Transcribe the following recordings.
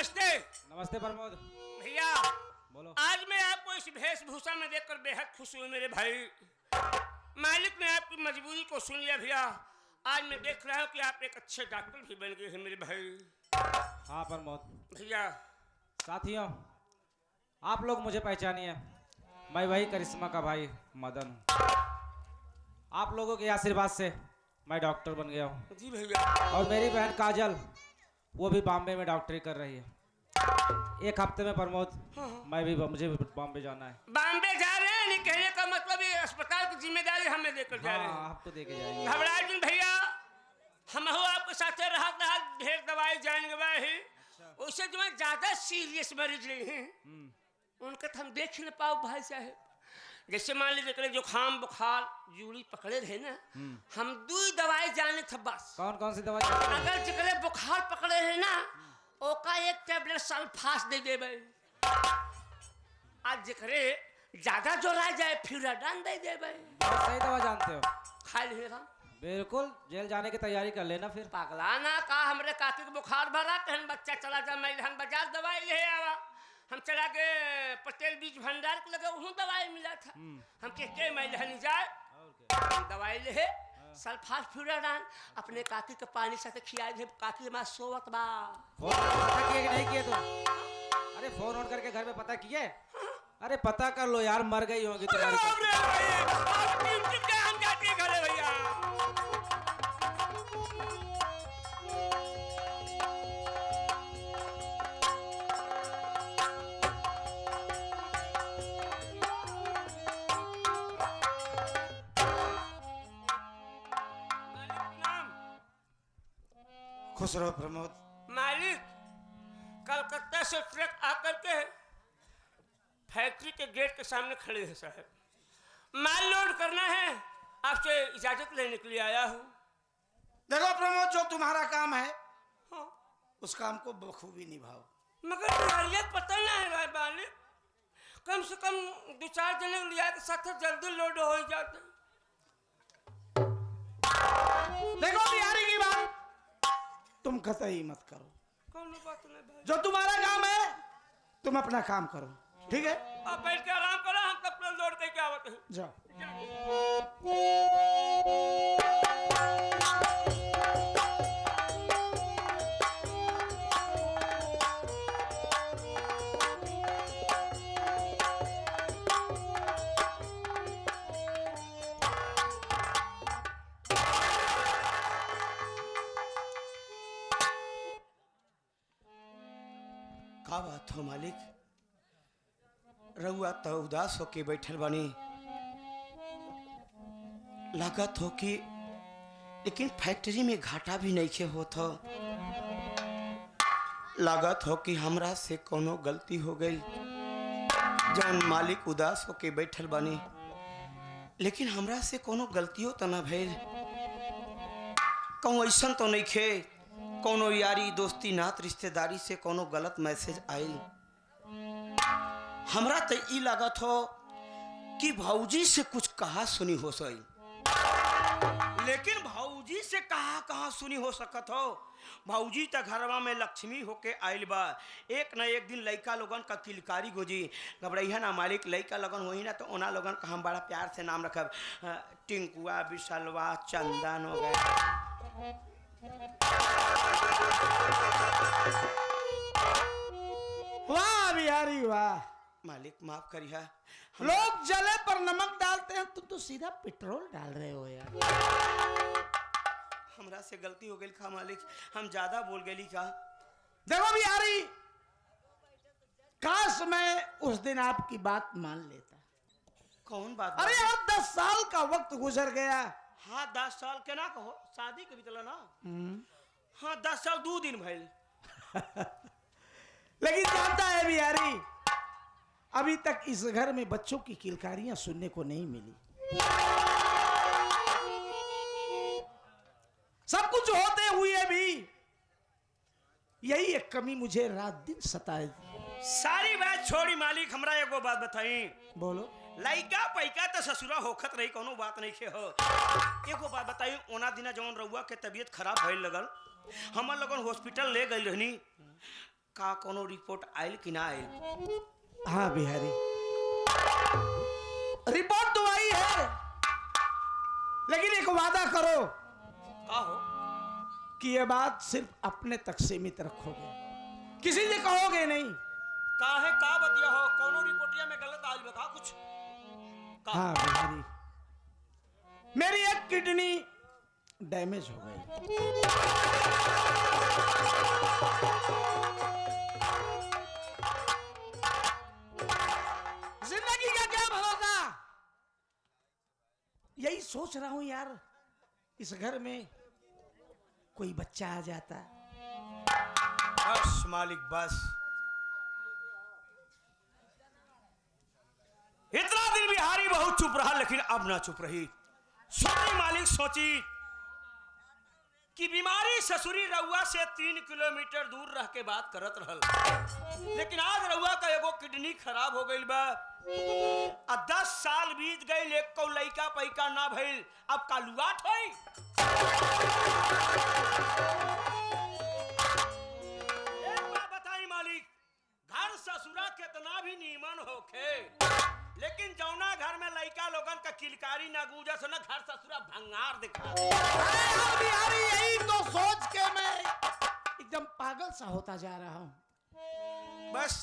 नमस्ते। नमस्ते प्रमोद। भैया बोलो। आज मैं आपको इस वेशभूषा में देखकर बेहद खुश हूँ मेरे भाई। मालिक ने आपकी मजबूरी को सुन लिया भैया। आज मैं देख रहा हूँ कि आप एक अच्छे डॉक्टर भी बन गए हैं मेरे भाई। हाँ प्रमोद। भैया साथियों, आप लोग मुझे पहचानिए, मैं वही करिश्मा का भाई मदन हूँ। आप लोगों के आशीर्वाद से मैं डॉक्टर बन गया हूँ। जी भैया। और मेरी बहन काजल, वो भी बॉम्बे में डॉक्टरी कर रही है। एक हफ्ते में प्रमोद मुझे भी बॉम्बे जाना है। बॉम्बे जा रहे हैं? नहीं, कहने का मतलब ये अस्पताल की जिम्मेदारी हमें लेकर जा रहे हैं। आपको देके जाएंगे। घबराए दिन भैया, हम हो आपके साथ रहा ढेर दवाई जाएंगे भाई। उससे जो है ज्यादा सीरियस मरीज नहीं है उनका तो हम देख ही न पाओ भाई साहब। जैसे मान लीजिए जुकाम बुखार जूड़ी पकड़े रहे ना, हम 2 दवाई जाने थे बस। कौन कौन सी दवाई? अगर जिकरे बुखार पकड़े रहे ना, ओका 1 टैबलेट सल्फास दे देबे। आज जिकरे ज्यादा जोरा जाए फ्यूराडान दे देबे। सही दवा जानते हो। खा लेगा बिल्कुल, जेल जाने की तैयारी कर लेना फिर। पगला ना का हमरे काकी के बुखार भरा कहन बच्चा चला जा मैदान बाजार दवाई ले आवा। हम चला के पटेल बीज भंडार के लगे वहाँ दवाई मिला था। हम के मैदान जाए दवाई ले सल्फास फ्यूराडान अपने काकी के पानी साथ खिया दे। काकी मां सोवत बा। फोन पता किए कि नहीं किए तुम? अरे फोन ऑन करके घर में पता किए? अरे पता कर लो यार, मर गई होगी तुम्हारी। हम जाते हैं घरे भैया। खुश रहो प्रमोद। मालिक कलकत्ता से ट्रक आकर के फैक्ट्री के गेट के सामने खड़े हैं साहब। माल लोड करना है, आपसे इजाजत लेने के लिए आया हूँ। देखो प्रमोद, जो तुम्हारा काम है हाँ। उस काम को बखूबी निभाओ। मगर गाड़ियाँ पता ना है भाई मालिक, कम से कम 2-4 जने लिया के साथ जल्दी लोड हो जाते। देखो बिहारी की बात तुम कतई मत करो। कौन बात नहीं भाई, जो तुम्हारा काम है तुम अपना काम करो, ठीक है? आप बैठ के आराम करो, हम कपड़ा लोड करके आवते हैं। जाओ। का बात हो मालिक, रउआ तो उदास होके बैठल बानी। लागत हो कि लेकिन फैक्ट्री में घाटा भी नहीं खे होत हो। लागत हो कि हमरा से कोनो गलती हो गई जौन मालिक उदास होके बैठल बानी। लेकिन हमरा से कोनो गलतियों तो ना भइल, कहूँ ऐसा तो नहीं खे कोनो यारी दोस्ती नात रिश्तेदारी से कोनो गलत मैसेज आयल। हमरा तो ई लागत हो कि भौजी से कुछ कहा सुनी हो सही, लेकिन भौजी से कहा सुनी हो सकत हो। भौजी तो घरवा में लक्ष्मी होके आयल बा। एक न एक दिन लइका लोगन का किलकारी गोजी। घबराइया ना मालिक, लइका लोगन होई ना तो ओना लोगन का हम बड़ा प्यार से नाम रखब। टिंकुआ, विशलवा, चंदन हो गए। वाह बिहारी वाह। मालिक माफ करिए, लोग जले पर नमक डालते हैं, तुम तो सीधा पेट्रोल डाल रहे हो यार। हमरा से गलती हो गई खा मालिक, हम ज्यादा बोल गई का। देखो बिहारी, काश मैं उस दिन आपकी बात मान लेता। कौन बात? अरे यार 10 साल का वक्त गुजर गया। हाँ 10 साल के ना कहो, शादी के भी चला ना। हाँ 10 साल 2 दिन भइल। लेकिन जानता है बिहारी, अभी तक इस घर में बच्चों की किलकारियां सुनने को नहीं मिली। सब कुछ होते हुए भी यही एक कमी मुझे रात दिन सताए। सारी बात छोड़ी मालिक, हमरा एगो बात बताई। बोलो। लइका पैका तो ससुरा होखत रही, कोनो बात नहीं के हो। एगो बात बताई, ओना दिना जवन रउआ के तबीयत खराब भइल लगल, हमर लगन हॉस्पिटल ले गई रहनी। का कोनो रिपोर्ट आयल कि ना आयल? हाँ बिहारी, रिपोर्ट तो आई है, लेकिन एक वादा करो का हो? कि ये बात सिर्फ अपने तक सीमित रखोगे, किसी से कहोगे नहीं। काहे का बतिया हो? कोनो रिपोर्टिया में गलत आयल बता कुछ का? हाँ बिहारी, मेरी एक किडनी डैमेज हो गई। जिंदगी का क्या भरोसा? यही सोच रहा हूं यार, इस घर में कोई बच्चा आ जाता। बस मालिक बस, इतना दिन बिहारी बहुत चुप रहा, लेकिन अब ना चुप रही। सोची मालिक, सोची कि बीमारी ससुरी रउआ से 3 किलोमीटर दूर रह के बात करत रहल, लेकिन आज रउआ का एगो किडनी खराब हो गई बा। 10 साल बीत गई, एक को लइका पैका ना भइल, अब कालुआट होई। एक बात बताई मालिक, घर ससुरा कितना भी नीमन होखे, लेकिन जौना घर में लइका लोगन का किलकारी ना गूंजा सो ना घर ससुरा भंगार दिखा। बिहारी, यही तो सोच के मैं एकदम पागल सा होता जा रहा हूँ। बस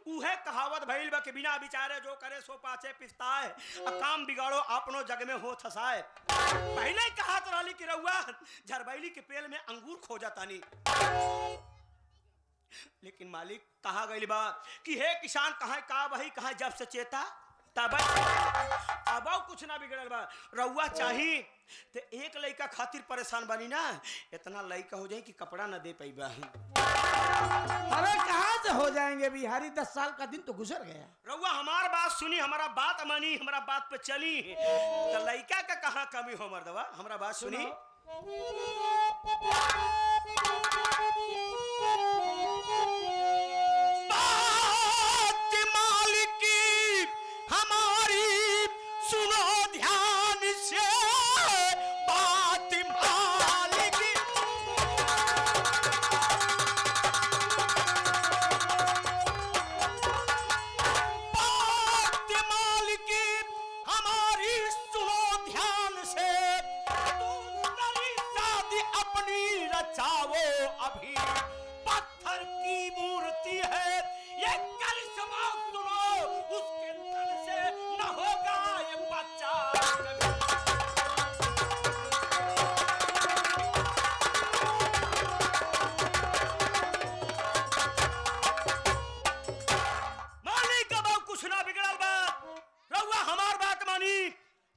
उहे कहावत भइल बा कि बिना विचारे जो करे सो पाछे पिछताए, काम बिगाड़ो अपनो जग में हो थसाए। पहले ही कहा तो रहली कि रउआ झरबैली के पेड़ में अंगूर खो जातानी, लेकिन मालिक कहा गई बा कि हे किसान कहाँ का बही, कहाँ जब से चेता तब अब कुछ ना बिगड़ल बा। रउआ चाही ते एक लइका खातिर परेशान बनी ना, इतना लइका हो जाए कि कपड़ा ना दे पाई बा। अरे कहाँ से हो जाएंगे बिहारी, 10 साल का दिन तो गुजर गया। रउआ हमार बात सुनी, हमारा बात मानी, हमारा बात पे चली, तो लइका का कहाँ कमी हो मर्दवा, हमारा बात सुनी।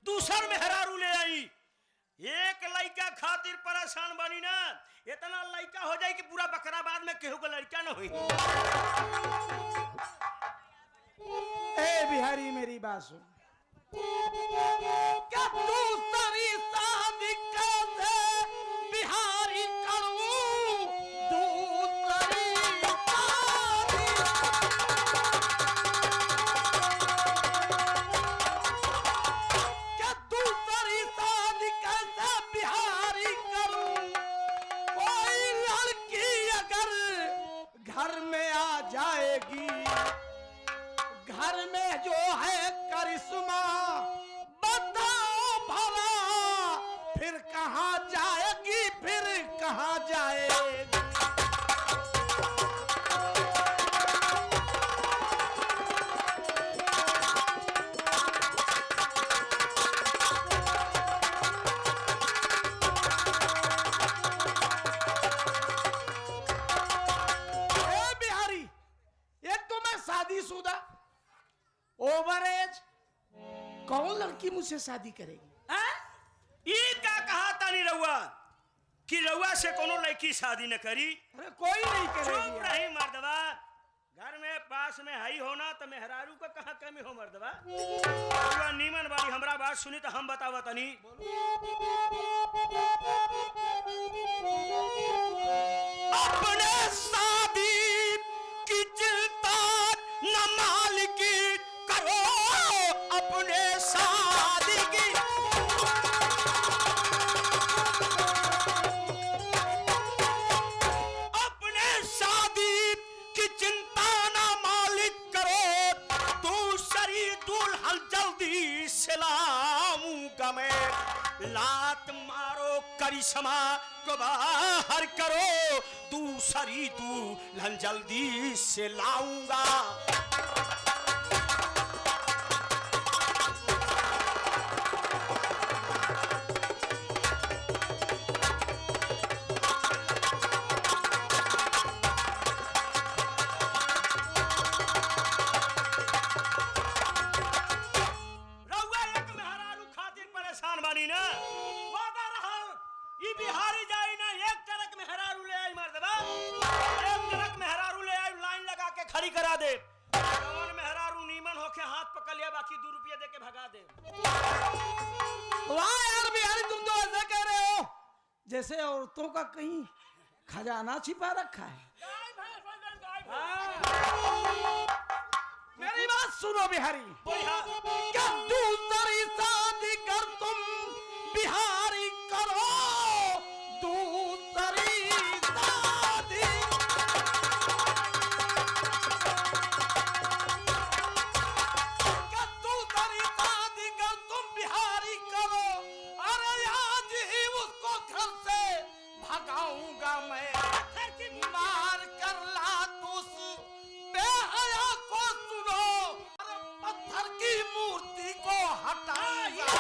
दूसर में हरारू ले आई, एक लड़का खातिर परेशान बनी ना, इतना लड़का हो जाए कि पूरा बकराबाद में केहू को लड़का ना हुई। ए बिहारी मेरी बात सुन, क्या दूसरी शादी कैसे बिहारी करूं, दूसरी शादी। क्या दूसरी शादी कैसे बिहारी करूं, कोई लड़की अगर घर में आ जाएगी, घर में जो है करिश्मा, बताओ भला फिर कहाँ जाएगी, फिर कहाँ जाएगी। ए बिहारी, एक तो मैं शादीशुदा, ओवर एज, कौन लड़की मुझसे शादी करेगी? ये क्या कहा तानी रउआ कि रउआ से कोनो लड़की शादी न करी? अरे कोई नहीं चुप करेगी। रही मर्दवा, घर में पास में हई होना तो मेहरारू का कहाँ कमी हो मर्दवा। रउआ नीमन वाली हमरा बात सुनी तो हम बतावा तनी। अपने शादी की चिंता न मालिकी करो, अपने शादी की अपने शादी लात मारो करिश्मा को बाहर करो, दूसरी दुल्हन जल्दी से लाऊंगा। बिहारी जाई ना एक ट्रक में हरारू ले आई मर्दबा, एक ट्रक में हरारू ले आई, लाइन लगा के खड़ी करा दे। जवन में हरारू नीमन होके हाथ पकड़ लिया, बाकी 2 रुपया दे के भगा दे। वाह यार बिहारी, तुम तो ऐसा कह रहे हो जैसे औरतों का कहीं खजाना छिपा रखा है। मेरी बात सुनो बिहारी, क्या दूसरी शादी कर तुम बिहारी करो, दूसरी शादी। क्या दूसरी शादी कर तुम बिहारी करो, अरे आज ही उसको घर से भगाऊंगा मैं, मार कर लात उस बेहया को सुनो, अरे पत्थर की मूर्ति को हटाऊंगा।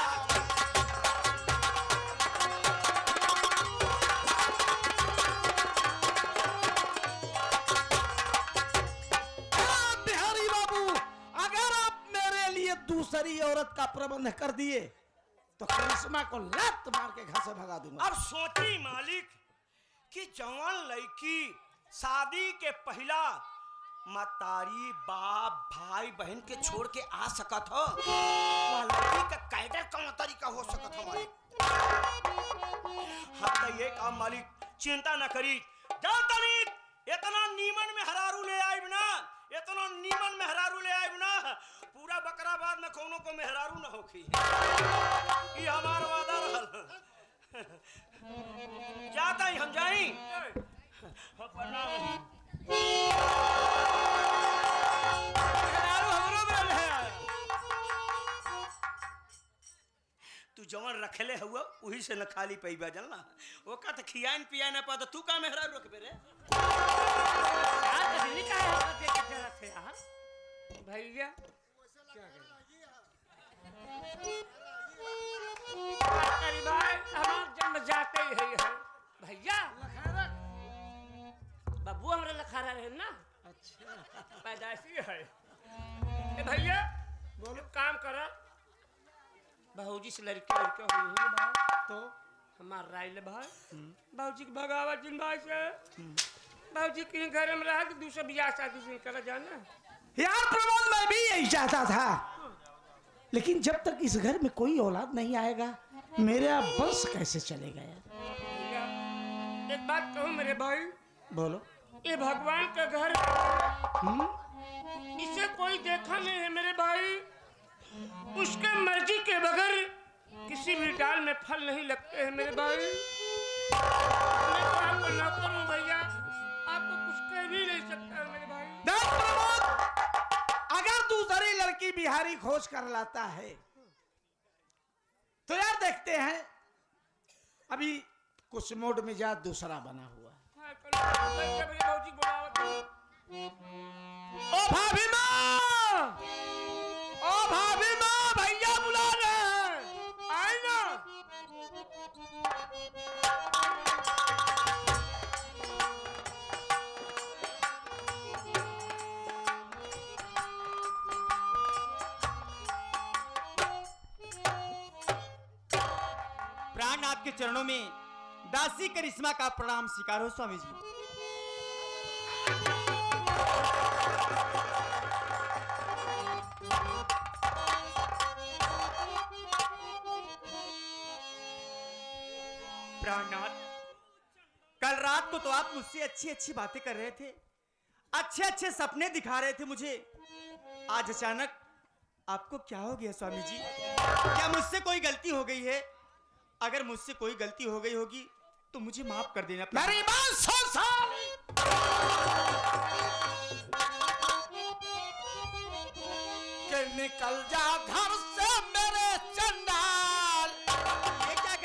बिहारी बाबू, अगर आप मेरे लिए दूसरी औरत का प्रबंध कर दिए तो करिश्मा को लात मार के घर से भगा दूंगा। अब सोची मालिक कि जवान लड़की शादी के पहला मतारी बाप भाई बहन के छोड़ के आ सकत हो, वह लड़की का कैडर कौन तरीका हो सकत हो मालिक। हाँ तो ये काम मालिक चिंता न करी, जा तनी इतना नीमन में हरारू ले आइब ना, इतना नीमन में हरारू ले आइब ना, पूरा बकराबाद में कोनो को मेहरारू न होखी। ये हमार वादा रहल। जाता ही हम जाई। तू जवन रखले हुआ वही से न खाली पैबा जानला, ओका तो खियान पिया न पा, तो तू का मेहरारू रखबे रे। भैया भाई हमार जन्म जाते ही है भैया, बाबू हमारे लखारा रहे ना, अच्छा पैदाइशी है। ए भैया बोलो काम करा, बाबूजी से लड़के हुई है भाई, तो हमार राय ले भाई, बाबूजी के भगावा जिन भाई से, बाबूजी कहीं घर में रहा कि दूसरा बियाह शादी से करा जाना। यार प्रमोद, मैं भी यही चाहता था, लेकिन जब तक इस घर में कोई औलाद नहीं आएगा मेरा वंश कैसे चलेगा यार। एक बात कहूँ मेरे भाई, बोलो। ये भगवान का घर, इसे कोई देखा नहीं है मेरे भाई, उसके मर्जी के बगैर किसी भी डाल में फल नहीं लगते हैं मेरे भाई। मैं तो आपको नौकर हूँ भैया, आपको कुछ कह भी नहीं सकता मेरे भाई। अगर दूसरी लड़की बिहारी खोज कर लाता है तो यार देखते हैं, अभी कुछ मूड मिजाज दूसरा बना हुआ है। ओ भाभी माँ, ओ भाभी माँ, भैया बुला रहे हैं, आए ना। प्राण आपके चरणों में दासी करिश्मा का प्रणाम स्वीकार हो स्वामी जी। प्राणनाथ, कल रात को तो आप मुझसे अच्छी अच्छी बातें कर रहे थे, अच्छे अच्छे सपने दिखा रहे थे मुझे, आज अचानक आपको क्या हो गया स्वामी जी? क्या मुझसे कोई गलती हो गई है? अगर मुझसे कोई गलती हो गई होगी तो मुझे माफ कर देना। मेरी बात सुन, कि निकल जा घर से मेरे चंडाल। ये क्या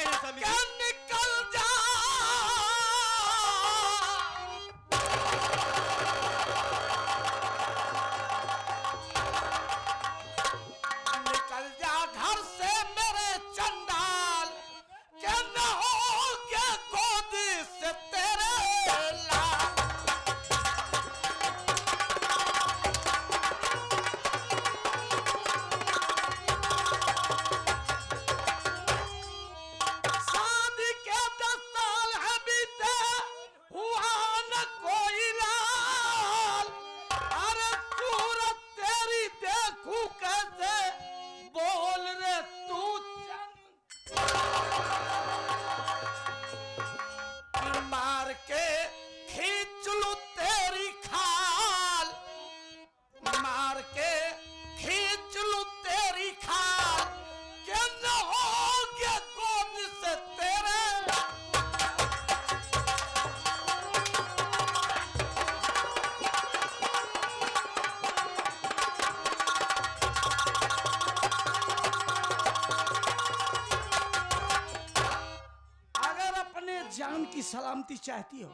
सलामती चाहती हो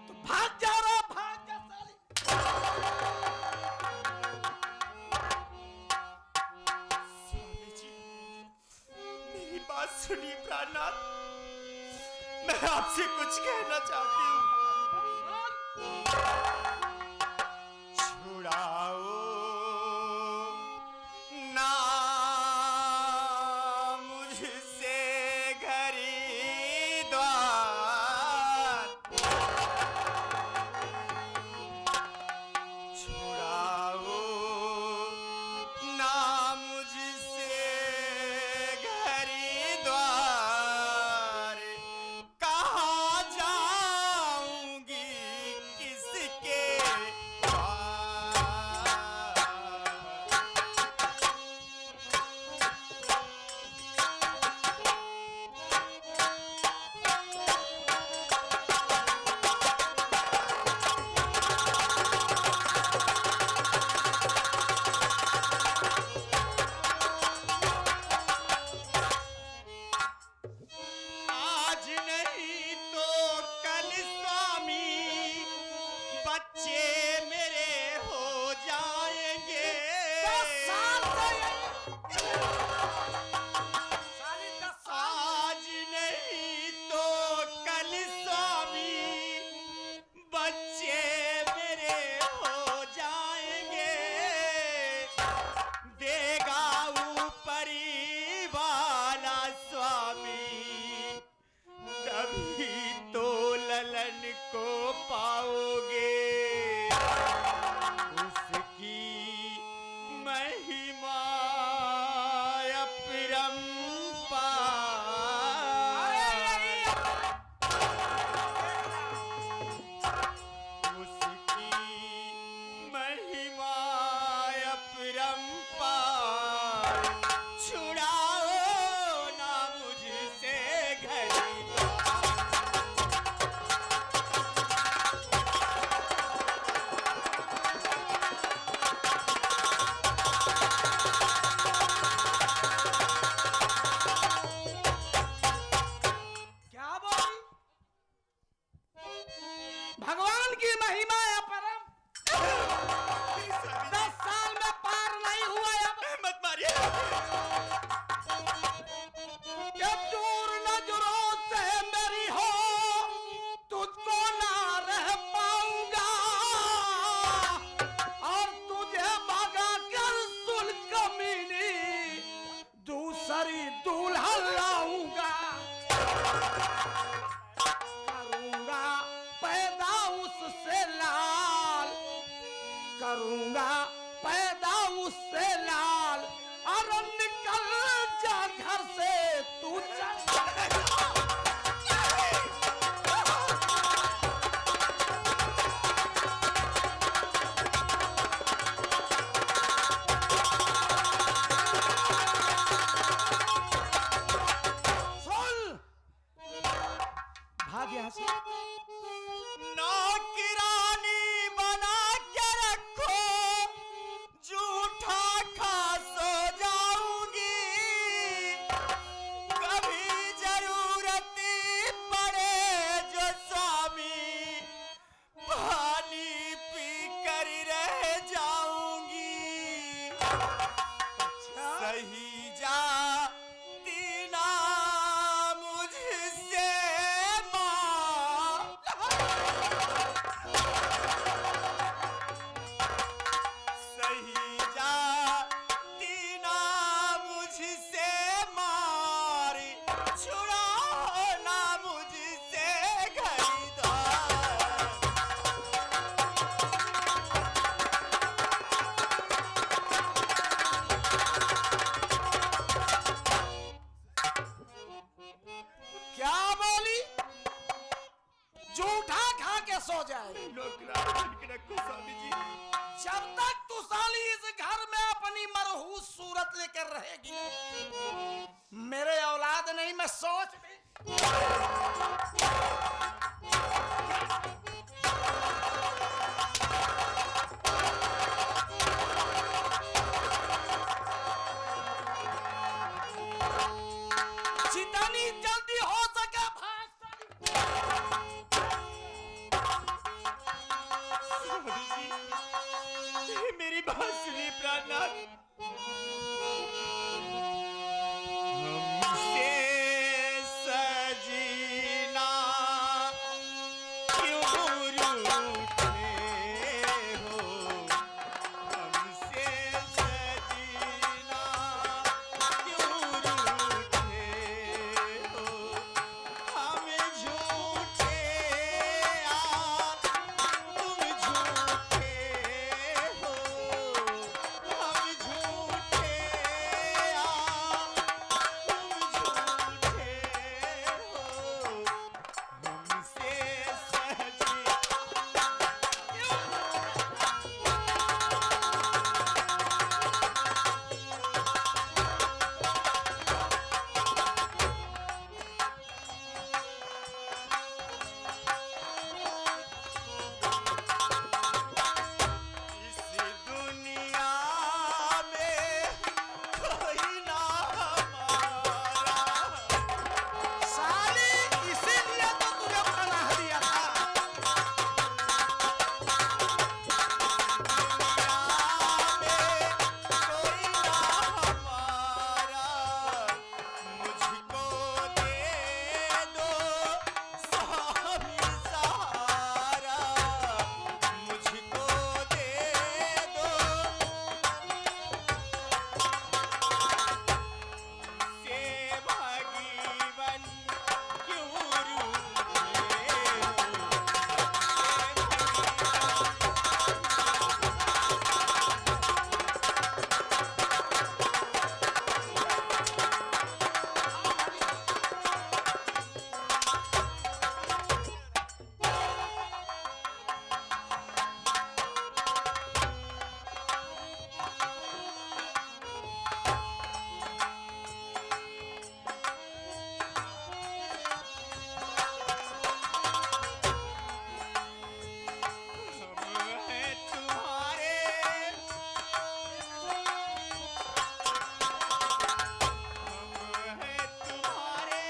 तो भाग जा रहा, भाग जा साली। स्वामी जी, मेरी बात सुनिए प्राणनाथ, मैं आपसे कुछ कहना चाहती हूँ। छुड़ाओ ना मुझसे घरी द्वार, छुड़ाओ ना मुझसे घरी द्वार, कहाँ जाऊंगी किसके पास। आज नहीं तो कल स्वामी बच्चे मेरे हो जाएंगे। आज नहीं तो कल स्वामी बच्चे मेरे हो जाएंगे। देगा ऊपरी वाला स्वामी, तभी तो ललन को पाओगे। उसकी महिमा अपरंपार, उसकी महिमा अपरंपार, छुड़ाओ ना मुझसे घरी। क्या बोली? भगवान की महिमा है परम। 10 साल में पार नहीं हुआ अब। मत मारिए। जब दूर नजरों से मेरी हो, तुझको ना रह पाऊंगा, और तुझे भगा कर सुन कमीनी दूसरी दुल्हन लाऊंगा। करूंगा पैदा उससे लाल, करूंगा पैदा उससे लाल, और निकल जा घर से तू चल। सुन, भाग यहाँ से। नौकरानी बना के रखो, झूठा खा सो जाऊंगी। कभी जरूरत पड़े जो स्वामी, पानी पी कर रह जाऊंगी। सही जा दीना मुझसे मां, सही जा दीना मुझसे मार, छुड़ाओ ना मुझसे घरी द्वार। क्या बोली? झूठा खा के सो जाए। नौकरानी बन के रखो स्वामी जी। जब तक तू साली इस घर में अपनी मरहूस सूरत लेकर रहेगी, मेरे औलाद नहीं, मैं सोच भी। जितनी जल्दी हो सके भाग साली। हमसे सजीना क्यों रूठे हो, हमसे सजीना क्यों रूठे हो, हम झूठे आप तुम झूठे हो, हम झूठे आप तुम झूठे हो, हमसे सजी इस दुनिया में कोई ना हमारा, साली इसीलिए तो तुझे पनाह दिया था। कोई ना हमारा, मुझको दे दो स्वामी सहारा, मुझको दे दो से भगीवन क्यों रूठे हम हैं तुम्हारे, हम हैं तुम्हारे,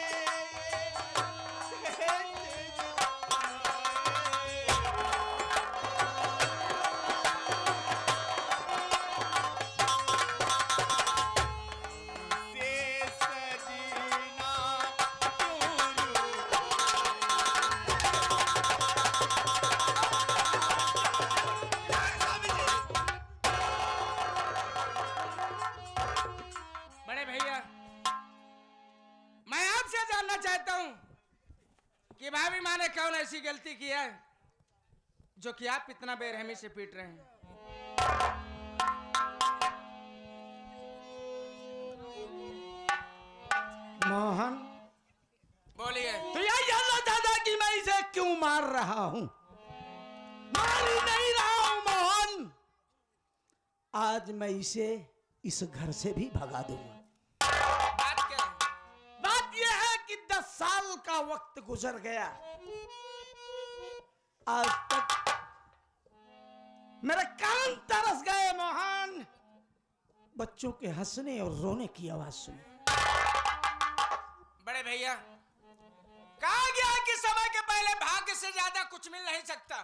से सजीना क्यों रूठे बड़े भैया, मैं आपसे जानना चाहता हूं कि भाभी माँ ने कौन ऐसी गलती की है जो कि आप इतना बेरहमी से पीट रहे हैं। मोहन, बोलिए। तो यही जानना चाहता कि मैं इसे क्यों मार रहा हूं। मार ही नहीं रहा हूं मोहन, आज मैं इसे इस घर से भी भगा दूंगा। बात क्या है? बात यह है कि 10 साल का वक्त गुजर गया, आज तक मेरे कान तरस गए मोहन, बच्चों के हंसने और रोने की आवाज सुनी। बड़े भैया, कहा गया कि समय के पहले भाग्य से ज्यादा कुछ मिल नहीं सकता।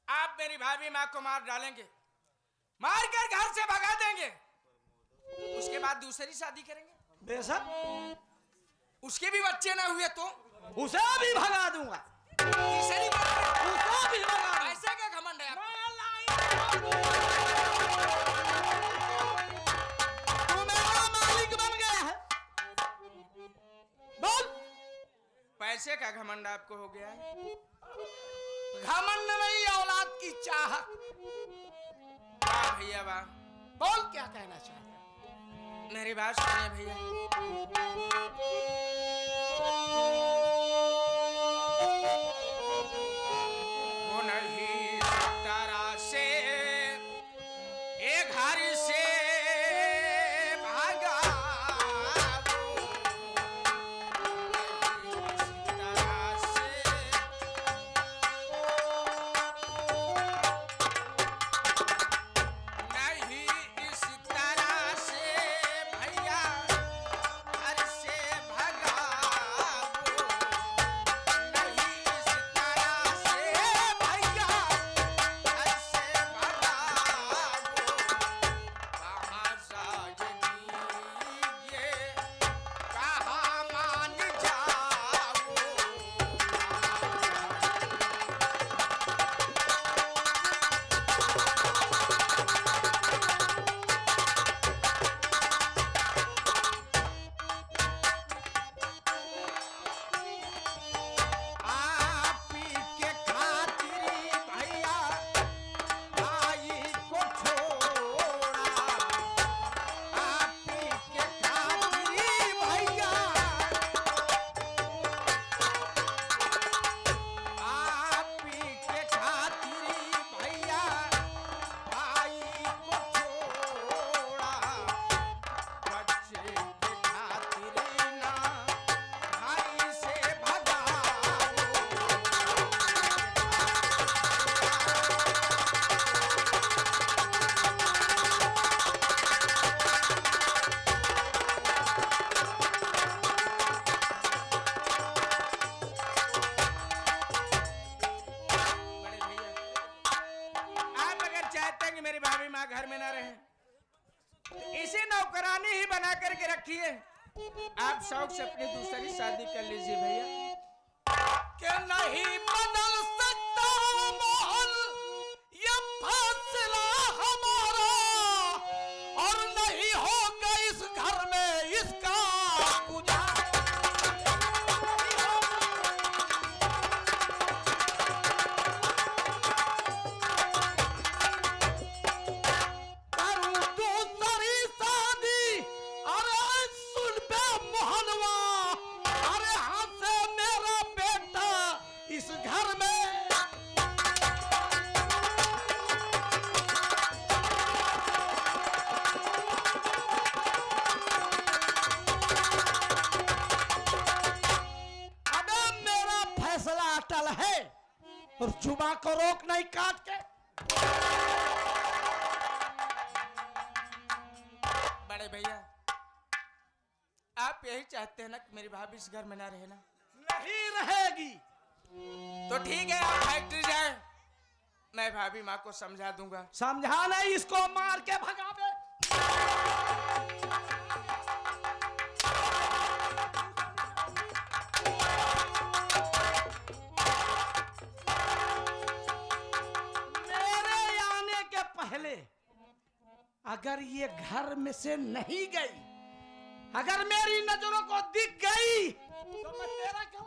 आप मेरी भाभी माँ को मार डालेंगे, मार कर घर से भगा देंगे, उसके बाद दूसरी शादी करेंगे। बेशक उसके भी बच्चे ना हुए तो उसे भी भगा दूंगा, तीसरी बात, उसे भी भगा दूंगा। ऐसे का घमंड है आपको? तू मेरा मालिक बन गया है। बोल, पैसे का घमंड आपको हो गया है? घमंड नहीं, औलाद की चाहत। वाह भैया वाह। बोल, क्या कहना चाहता है? मेरी बात सुनिए भैया। वो नहीं तारा से एक घर से भागा, वो नहीं तारा से नहीं इस तरह से भैया घर से भगा माँ घर में ना रहे तो इसे नौकरानी ही बना करके रखिए। आप शौक से अपनी दूसरी शादी कर लीजिए भैया। कि नहीं बदल सकता मोहन ये फैसला हमारा, और नहीं होगा इस घर में इसका गुजारा। करूं दूसरी शादी, अरे सुन बे मोहनवा, अरे हंसे मेरा बेटा इस घर में। अबे मेरा फैसला अटल है और जुबा को रोक नहीं काट के। बड़े भैया आप यही चाहते हैं ना कि मेरी भाभी इस घर में ना रहे ना? नहीं रहेगी। तो ठीक है आप फैक्ट्री जाए, मैं भाभी माँ को समझा दूंगा। समझा नहीं, इसको मार के भगावे। मेरे आने के पहले अगर ये घर में से नहीं गई, अगर मेरी नजरों को दिख गई, तो मैं तेरा क्या